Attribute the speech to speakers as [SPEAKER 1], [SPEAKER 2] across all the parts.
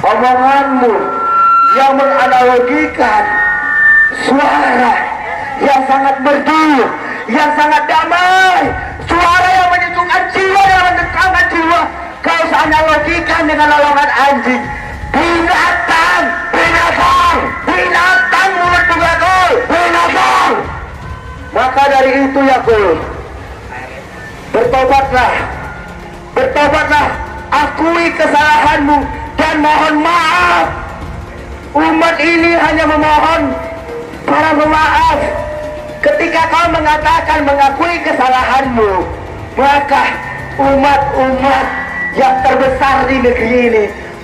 [SPEAKER 1] omonganmu yang menganalogikan suara yang sangat merdu, yang sangat damai, suara yang menyejukkan jiwa, yang mencengangkan jiwa, kau seanalogikan dengan lolongan anjing. Binatang, binatang, binatang mulut bugakul, binatang. Maka dari itu ya kul, bertobatlah, bertobatlah, akui kesalahanmu dan mohon maaf. Umat ini hanya memohon para pemaaf. Ketika kau mengatakan mengakui kesalahanmu, maka umat-umat yang terbesar di negeri ini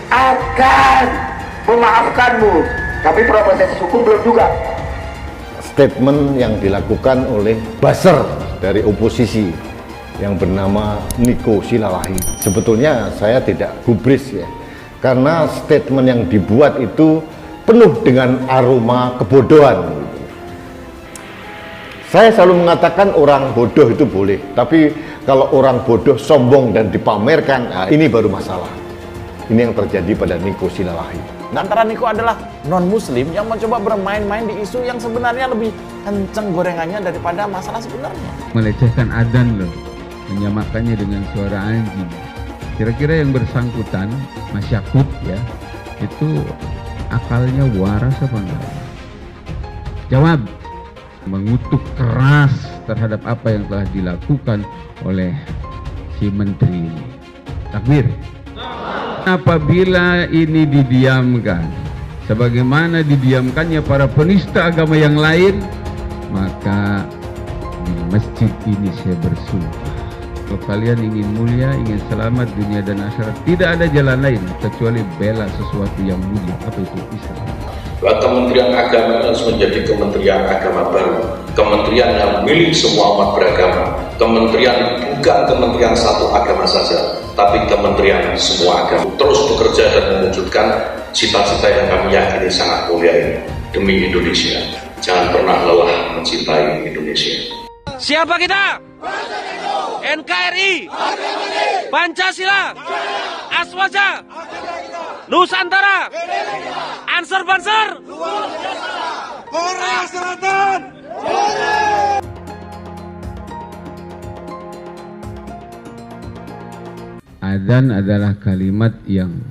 [SPEAKER 1] akan memaafkanmu. Tapi proses hukum belum juga.
[SPEAKER 2] Statement yang dilakukan oleh buzzer dari oposisi yang bernama Nico Silalahi, sebetulnya saya tidak gubris ya, karena statement yang dibuat itu penuh dengan aroma kebodohan. Saya selalu mengatakan orang bodoh itu boleh, tapi kalau orang bodoh sombong dan dipamerkan, nah ini baru masalah. Ini yang terjadi pada Nico Silalahi.
[SPEAKER 3] Antara Nico adalah non-muslim yang mencoba bermain-main di isu yang sebenarnya lebih kenceng gorengannya daripada masalah sebenarnya.
[SPEAKER 4] Melecehkan adzan loh, menyamakannya dengan suara anjing. Kira-kira yang bersangkutan, Mas Yakub ya, itu akalnya waras apa enggak? Jawab. Mengutuk keras terhadap apa yang telah dilakukan oleh si menteri ini. Takbir. Apabila ini didiamkan sebagaimana didiamkannya para penista agama yang lain, maka di masjid ini saya bersumpah, kalau kalian ingin mulia, ingin selamat dunia dan akhirat, tidak ada jalan lain kecuali bela sesuatu yang mulia. Apa itu? Islam.
[SPEAKER 5] Kementerian Agama harus menjadi kementerian agama baru, kementerian yang milik semua umat beragama, kementerian bukan kementerian satu agama saja, tapi kementerian semua agama. Terus bekerja dan mewujudkan cita-cita yang kami yakini sangat mulia ini demi Indonesia. Jangan pernah lelah mencintai Indonesia.
[SPEAKER 6] Siapa kita? NKRI, Pancasila, Aswaja, Nusantara, Ansor Banser, Korea Selatan.
[SPEAKER 4] Adzan adalah kalimat yang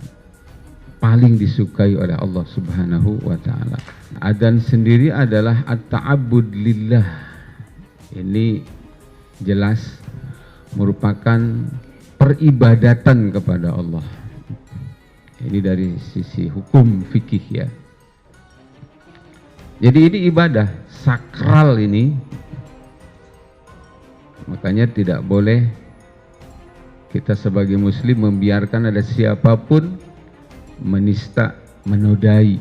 [SPEAKER 4] paling disukai oleh Allah Subhanahu wa Ta'ala. Adzan sendiri adalah at-ta'abbud lillah. Ini jelas merupakan peribadatan kepada Allah. Ini dari sisi hukum fikih ya. Jadi ini ibadah sakral ini. Makanya tidak boleh kita sebagai muslim membiarkan ada siapapun menista, menodai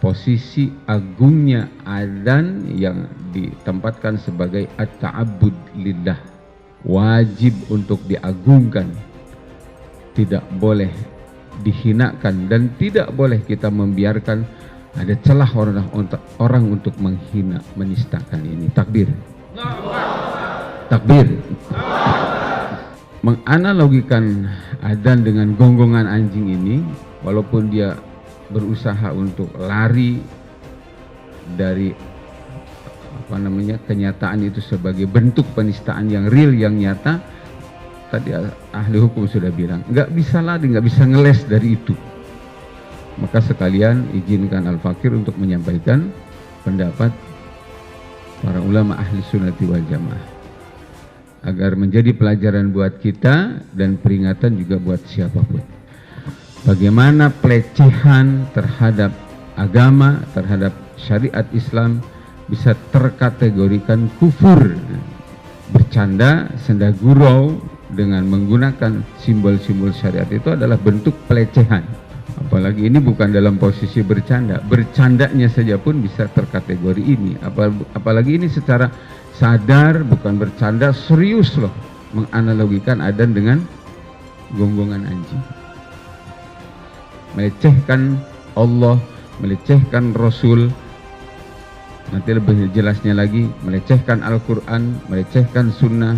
[SPEAKER 4] posisi agungnya adzan yang ditempatkan sebagai at-ta'abbud lillah, wajib untuk diagungkan, tidak boleh dihinakan, dan tidak boleh kita membiarkan ada celah orang untuk menghina, menistakan ini. Takbir. Takbir. Menganalogikan adzan dengan gonggongan anjing ini, walaupun dia berusaha untuk lari dari kenyataan itu sebagai bentuk penistaan yang real, yang nyata, tadi ahli hukum sudah bilang nggak bisa lari, nggak bisa ngeles dari itu. Maka sekalian izinkan Al-Fakir untuk menyampaikan pendapat para ulama ahli sunnati wal jamaah agar menjadi pelajaran buat kita dan peringatan juga buat siapapun. Bagaimana pelecehan terhadap agama, terhadap syariat Islam bisa terkategorikan kufur. Bercanda, senda gurau dengan menggunakan simbol-simbol syariat itu adalah bentuk pelecehan. Apalagi ini bukan dalam posisi bercanda. Bercandanya saja pun bisa terkategori ini. Apalagi ini secara sadar, bukan bercanda, serius loh menganalogikan adzan dengan gonggongan anjing. Melecehkan Allah, melecehkan Rasul, nanti lebih jelasnya lagi, melecehkan Al-Quran, melecehkan sunnah,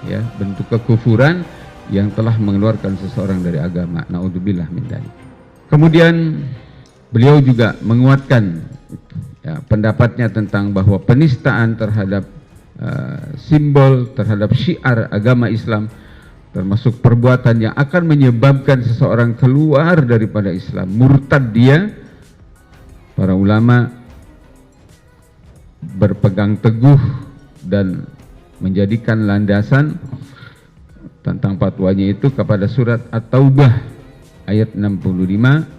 [SPEAKER 4] ya, bentuk kekufuran yang telah mengeluarkan seseorang dari agama. Na'udzubillah min dzalik. Kemudian beliau juga menguatkan pendapatnya tentang bahwa penistaan terhadap simbol, terhadap syiar agama Islam, termasuk perbuatan yang akan menyebabkan seseorang keluar daripada Islam, murtad dia. Para ulama berpegang teguh dan menjadikan landasan tentang fatwanya itu kepada surat At-Taubah ayat 65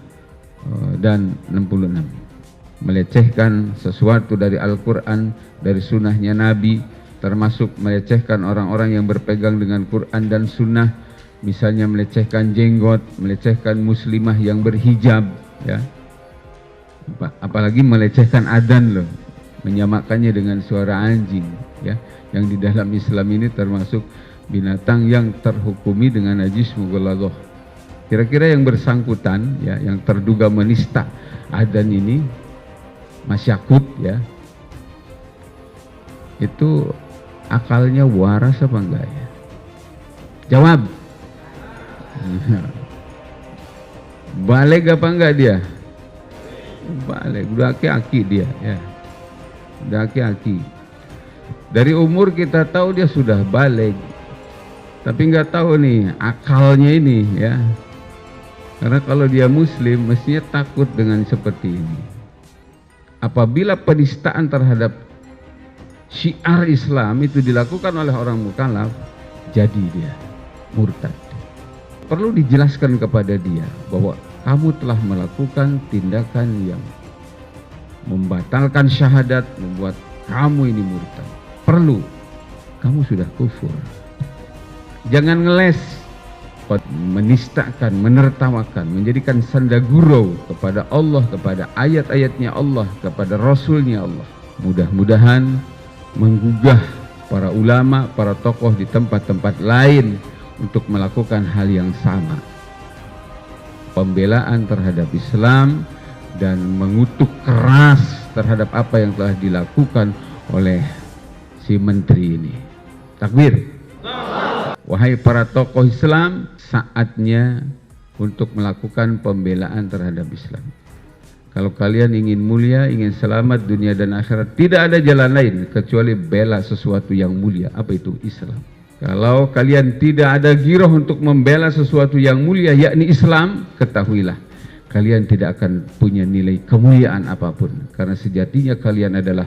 [SPEAKER 4] dan 66. Melecehkan sesuatu dari Al-Quran, dari sunnahnya Nabi, termasuk melecehkan orang-orang yang berpegang dengan Quran dan sunnah, misalnya melecehkan jenggot, melecehkan muslimah yang berhijab, ya. Apalagi melecehkan adzan loh, menyamakannya dengan suara anjing, ya, yang di dalam Islam ini termasuk binatang yang terhukumi dengan najis mughalladhah. Kira-kira yang bersangkutan, ya, yang terduga menista adzan ini, masyakut, ya, itu akalnya waras apa enggak ya? Jawab. Baligh apa enggak dia? Baligh, udah aki-aki dia, ya. Udah aki-aki. Dari umur kita tahu dia sudah baligh. Tapi enggak tahu nih akalnya ini, ya. Karena kalau dia muslim mestinya takut dengan seperti ini. Apabila penistaan terhadap syiar Islam itu dilakukan oleh orang mukallaf, jadi dia murtad. Perlu dijelaskan kepada dia bahwa kamu telah melakukan tindakan yang membatalkan syahadat, membuat kamu ini murtad. Perlu, kamu sudah kufur. Jangan ngeles, menistakan, menertawakan, menjadikan sandagurau kepada Allah, kepada ayat-ayatnya Allah, kepada Rasulnya Allah. Mudah-mudahan menggugah para ulama, para tokoh di tempat-tempat lain untuk melakukan hal yang sama. Pembelaan terhadap Islam dan mengutuk keras terhadap apa yang telah dilakukan oleh si menteri ini. Takbir. Wahai para tokoh Islam, saatnya untuk melakukan pembelaan terhadap Islam. Kalau kalian ingin mulia, ingin selamat dunia dan akhirat, tidak ada jalan lain kecuali bela sesuatu yang mulia. Apa itu? Islam. Kalau kalian tidak ada giroh untuk membela sesuatu yang mulia, yakni Islam, ketahuilah kalian tidak akan punya nilai kemuliaan apapun. Karena sejatinya kalian adalah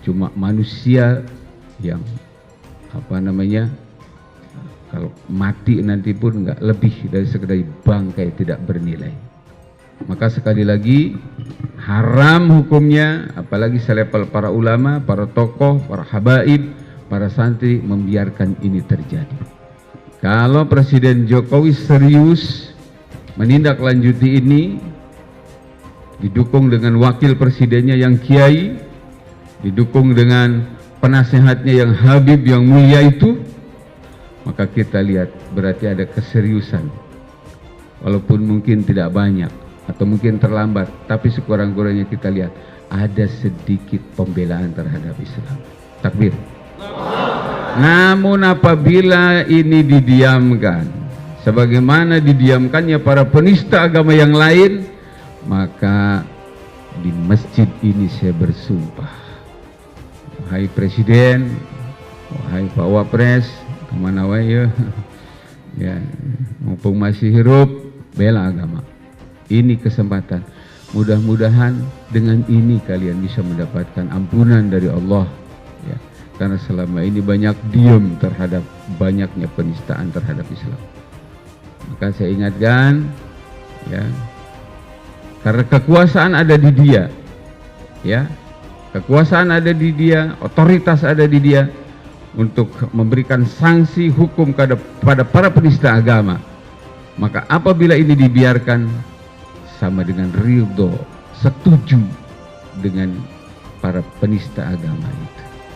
[SPEAKER 4] cuma manusia yang kalau mati nanti pun nggak lebih dari sekedar bangkai tidak bernilai. Maka sekali lagi haram hukumnya, apalagi selevel para ulama, para tokoh, para habaib, para santri membiarkan ini terjadi. Kalau Presiden Jokowi serius menindaklanjuti ini, didukung dengan wakil presidennya yang kiai, didukung dengan penasehatnya yang habib, yang mulia itu, maka kita lihat berarti ada keseriusan. Walaupun mungkin tidak banyak atau mungkin terlambat, tapi sekurang-kurangnya kita lihat ada sedikit pembelaan terhadap Islam. Takbir. Namun apabila ini didiamkan, sebagaimana didiamkannya para penista agama yang lain, maka di masjid ini saya bersumpah, wahai Presiden, wahai Pak Wapres, kemana wae ya, mumpung masih hidup, bela agama. Ini kesempatan. Mudah-mudahan dengan ini kalian bisa mendapatkan ampunan dari Allah, ya. Karena selama ini banyak diam terhadap banyaknya penistaan terhadap Islam. Maka saya ingatkan, ya, karena kekuasaan ada di dia, ya, kekuasaan ada di dia, otoritas ada di dia untuk memberikan sanksi hukum kepada para penista agama. Maka apabila ini dibiarkan, sama dengan ridho, setuju dengan para penista agama itu.